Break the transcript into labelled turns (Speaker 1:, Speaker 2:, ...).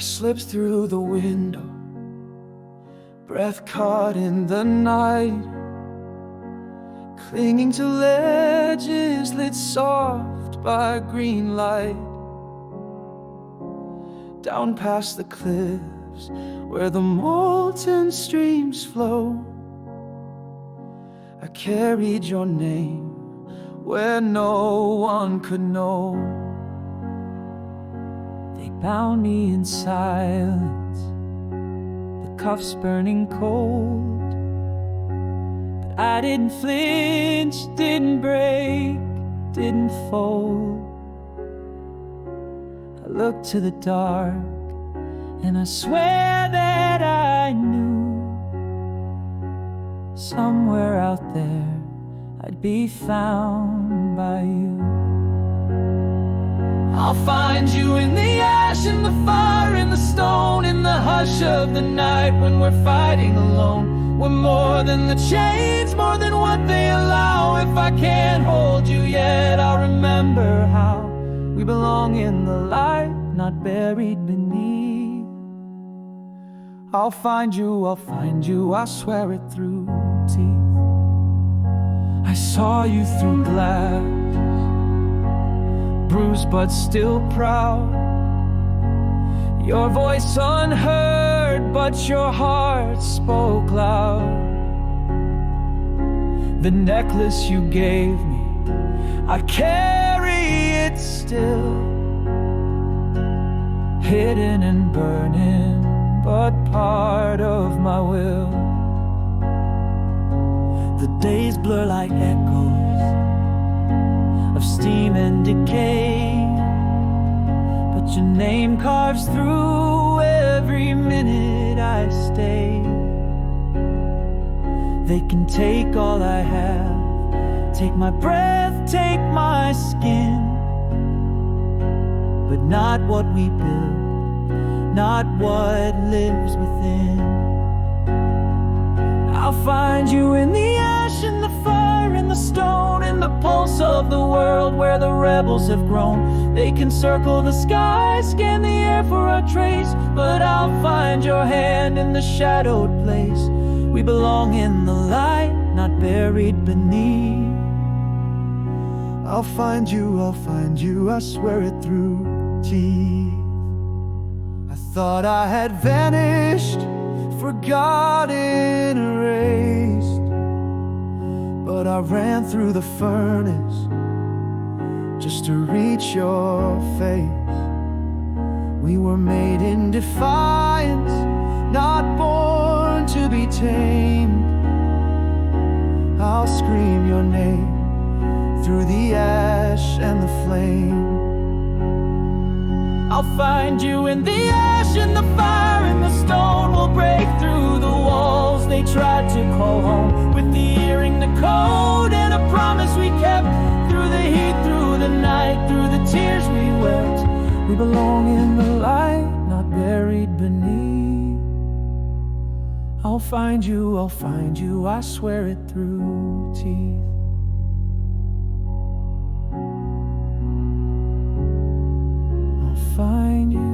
Speaker 1: slipped through the window, breath caught in the night, clinging to ledges lit soft by green light. Down past the cliffs where the molten streams flow, I carried your name where no one could know. They bound me in silence, the cuffs burning cold, but I didn't flinch, didn't break, didn't fold. I looked to the dark and I swear that I knew somewhere out there I'd be found by you. I'll find you in the ash, in the fire, in the stone, in the hush of the night when we're fighting alone. We're more than the chains, more than what they allow. If I can't hold you yet, I'll remember how we belong in the light, not buried beneath. I'll find you, I swear it through teeth. I saw you through glass, bruised but still proud. Your voice unheard, but your heart spoke loud. The necklace you gave me, I carry it still, hidden and burning, but part of my will. The days blur like echoes of steam and decay, but your name carves through every minute I stay. They can take all I have, take my breath, take my skin, but not what we build, not what lives within. I'll find you in the ash, in the fire, in the stone, in the pulse of the world where the rebels have grown. They can circle the sky, scan the air for a trace, but I'll find your hand in the shadowed place. We belong in the light, not buried beneath. I'll find you, I swear it through teeth. I thought I had vanished, forgotten, erased, but I ran through the furnace just to reach your face. We were made in defiance, not born to be tamed. I'll scream your name through the ash and the flame. I'll find you in the ash, in the fire, in the stone. We'll break through the walls they tried to call home, with the earring, the code, and a promise we kept. Through the heat, through the night, through the tears we wept. We belong in the light, not buried beneath. I'll find you, I swear it through teeth. I'll find you.